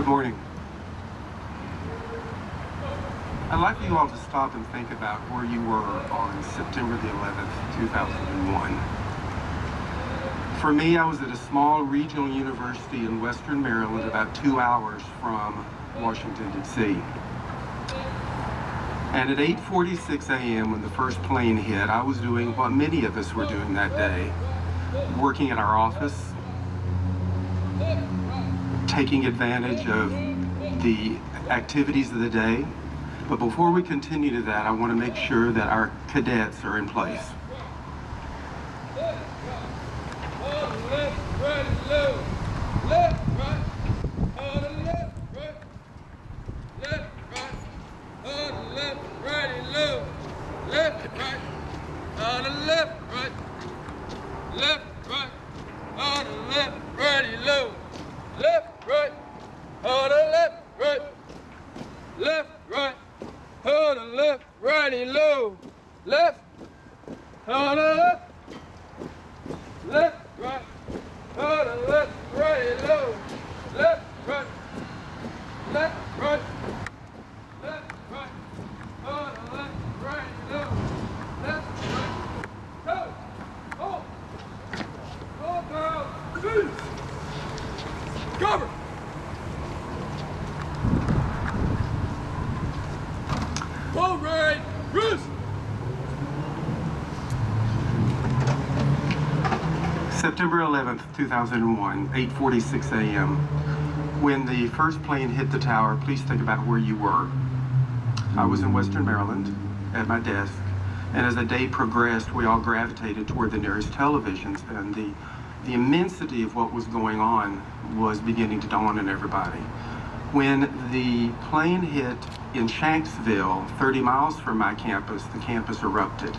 Good morning. I'd like for you all to stop and think about where you were on September the 11th, 2001. For me, I was at a small regional university in Western Maryland, about 2 hours from Washington, D.C. And at 8:46 a.m. when the first plane hit, I was doing what many of us were doing that day, working at our office, taking advantage of the activities of the day. But before we continue to that, I want to make sure that our cadets are in place. September 11th, 2001, 8:46 a.m. When the first plane hit the tower, please think about where you were. I was in Western Maryland at my desk, and as the day progressed, we all gravitated toward the nearest televisions, and the immensity of what was going on was beginning to dawn on everybody. When the plane hit in Shanksville, 30 miles from my campus, the campus erupted.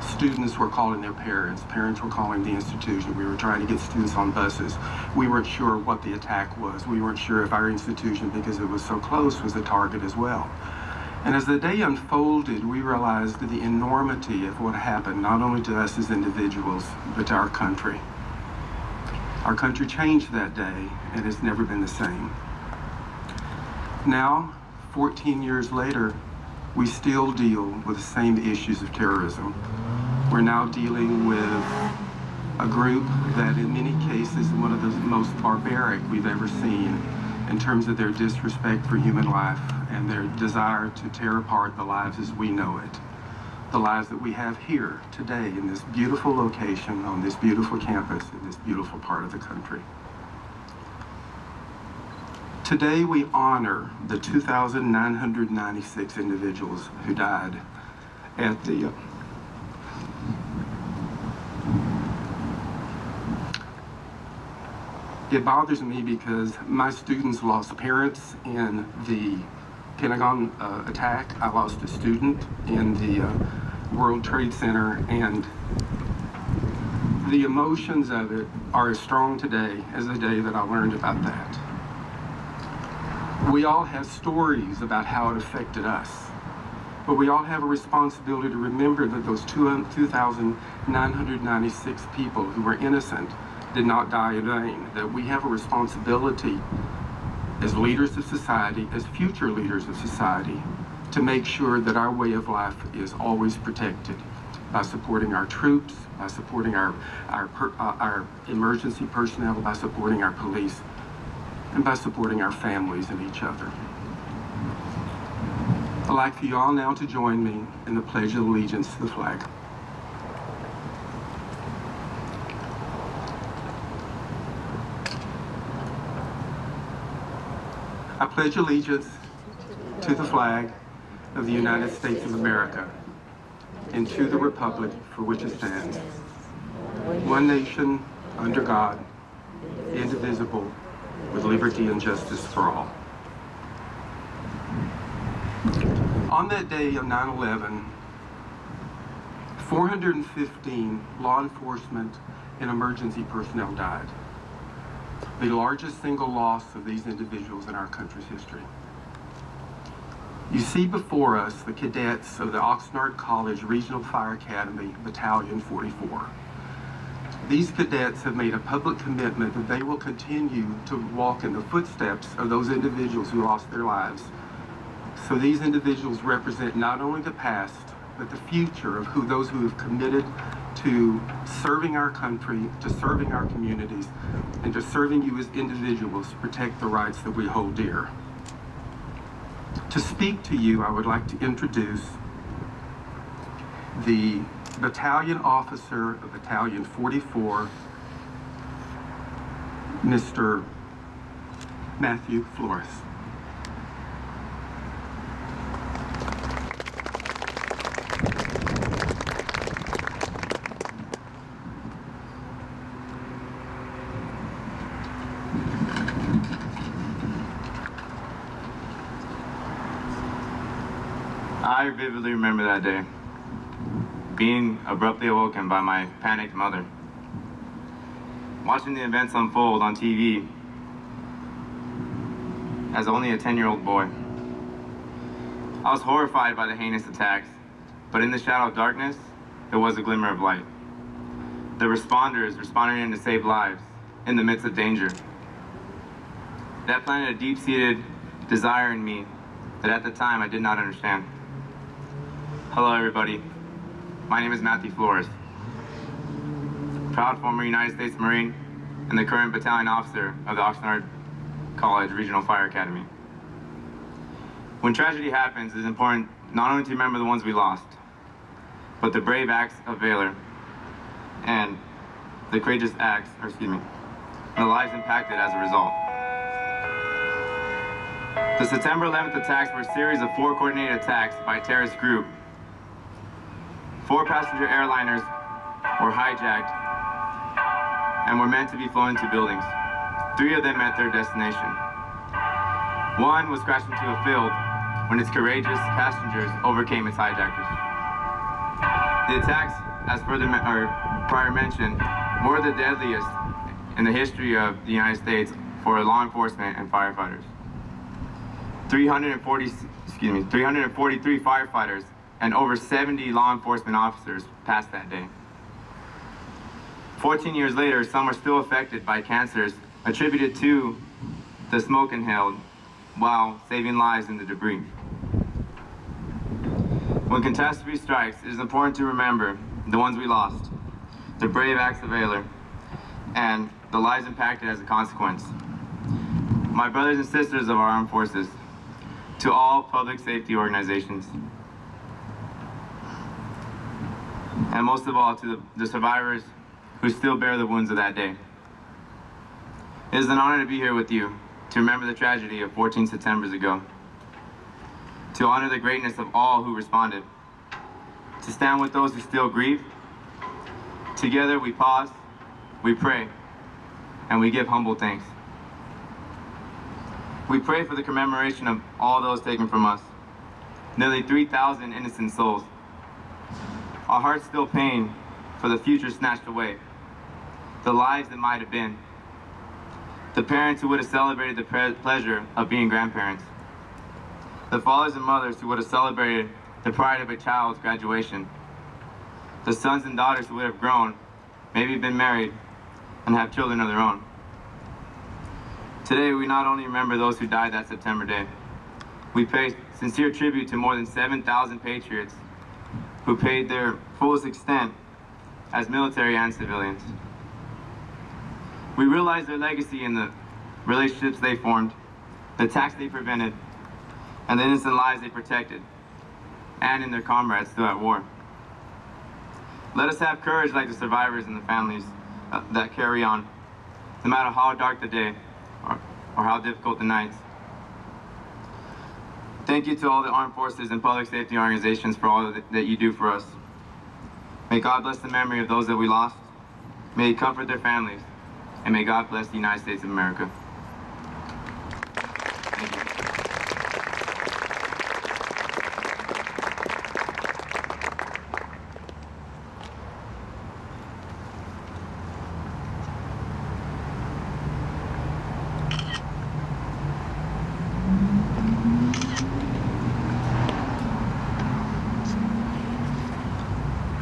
Students were calling their parents. Parents were calling the institution. We were trying to get students on buses. We weren't sure what the attack was. We weren't sure if our institution, because it was so close, was the target as well. And as the day unfolded, we realized the enormity of what happened, not only to us as individuals, but to our country. Our country changed that day, and it's never been the same. Now, 14 years later, we still deal with the same issues of terrorism. We're now dealing with a group that in many cases is one of the most barbaric we've ever seen in terms of their disrespect for human life and their desire to tear apart the lives as we know it. The lives that we have here today in this beautiful location, on this beautiful campus, in this beautiful part of the country. Today we honor the 2,996 individuals who died at the It bothers me because my students lost parents in the Pentagon attack. I lost a student in the World Trade Center, and the emotions of it are as strong today as the day that I learned about that. We all have stories about how it affected us, but we all have a responsibility to remember that those 2,996 people who were innocent did not die in vain, that we have a responsibility as leaders of society, as future leaders of society, to make sure that our way of life is always protected by supporting our troops, by supporting our emergency personnel, by supporting our police, and by supporting our families and each other. I'd like for you all now to join me in the Pledge of Allegiance to the flag. I pledge allegiance to the flag of the United States of America and to the republic for which it stands, one nation, under God, indivisible, with liberty and justice for all. On that day of 9/11, 415 law enforcement and emergency personnel died. The largest single loss of these individuals in our country's history. You see before us the cadets of the Oxnard College Regional Fire Academy, Battalion 44. These cadets have made a public commitment that they will continue to walk in the footsteps of those individuals who lost their lives. So these individuals represent not only the past, but the future of those who have committed to serving our country, to serving our communities, and to serving you as individuals to protect the rights that we hold dear. To speak to you, I would like to introduce the battalion officer of Battalion 44, Mr. Mathew Flores. I vividly remember that day, being abruptly awoken by my panicked mother, watching the events unfold on TV as only a 10-year-old boy. I was horrified by the heinous attacks, but in the shadow of darkness, there was a glimmer of light. The responders responding in to save lives in the midst of danger. That planted a deep-seated desire in me that at the time I did not understand. Hello everybody, my name is Mathew Flores, proud former United States Marine and the current battalion officer of the Oxnard College Regional Fire Academy. When tragedy happens, it is important not only to remember the ones we lost, but the brave acts of valor and the courageous acts, and the lives impacted as a result. The September 11th attacks were a series of 4 coordinated attacks by a terrorist group. 4 passenger airliners were hijacked and were meant to be flown into buildings. 3 of them met their destination. 1 was crashed into a field when its courageous passengers overcame its hijackers. The attacks, as prior mentioned, were the deadliest in the history of the United States for law enforcement and firefighters. 343 firefighters and over 70 law enforcement officers passed that day. 14 years later, some are still affected by cancers attributed to the smoke inhaled while saving lives in the debris. When catastrophe strikes, it is important to remember the ones we lost, the brave acts of valor, and the lives impacted as a consequence. My brothers and sisters of our armed forces, to all public safety organizations, and most of all to the survivors who still bear the wounds of that day. It is an honor to be here with you, to remember the tragedy of 14 Septembers ago, to honor the greatness of all who responded, to stand with those who still grieve. Together we pause, we pray, and we give humble thanks. We pray for the commemoration of all those taken from us, nearly 3,000 innocent souls. Our hearts still pain for the future snatched away, the lives that might have been, the parents who would have celebrated the pleasure of being grandparents, the fathers and mothers who would have celebrated the pride of a child's graduation, the sons and daughters who would have grown, maybe been married, and have children of their own. Today, we not only remember those who died that September day, we pay sincere tribute to more than 7,000 patriots who paid their fullest extent as military and civilians. We realize their legacy in the relationships they formed, the attacks they prevented, and the innocent lives they protected, and in their comrades still at war. Let us have courage like the survivors and the families that carry on, no matter how dark the day or how difficult the nights. Thank you to all the armed forces and public safety organizations for all that you do for us. May God bless the memory of those that we lost. May He comfort their families. And may God bless the United States of America. Thank you.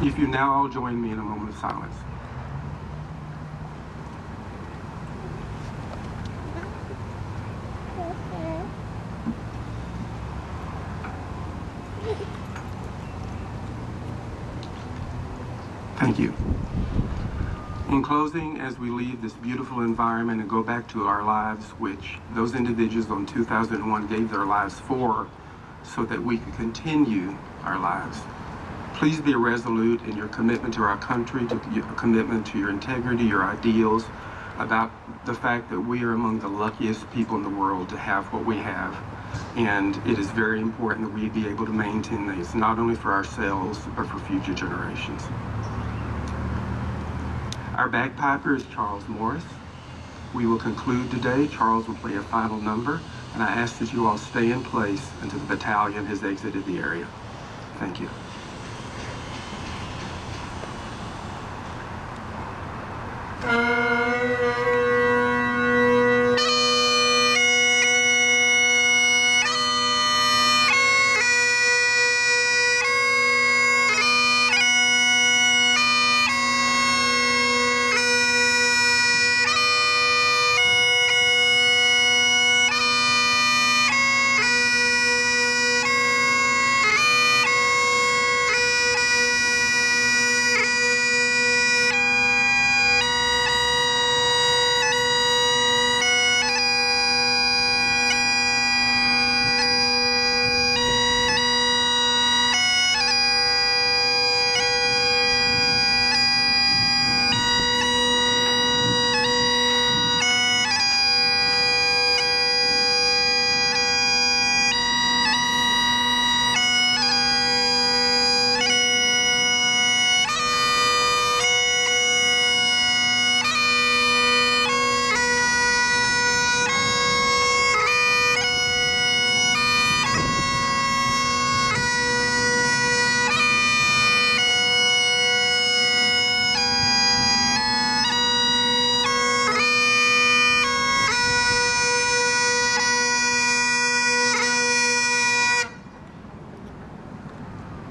If you now all join me in a moment of silence. Thank you. In closing, as we leave this beautiful environment and go back to our lives, which those individuals on 2001 gave their lives for, so that we can continue our lives, please be resolute in your commitment to our country, to your commitment to your integrity, your ideals, about the fact that we are among the luckiest people in the world to have what we have. And it is very important that we be able to maintain these, not only for ourselves, but for future generations. Our bagpiper is Charles Morris. We will conclude today. Charles will play a final number, and I ask that you all stay in place until the battalion has exited the area. Thank you.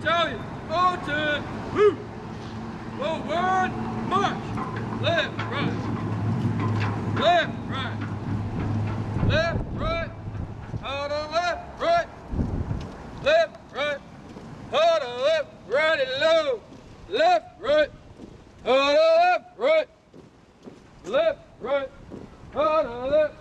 Battalion, Alton, woo! Forward, march! Left, right. Left, right. Left, right. Hold on, left, right. Left, right. Hold on, left, right and low. Left, right. Hold on, left, right. Left, right. Hold on, left.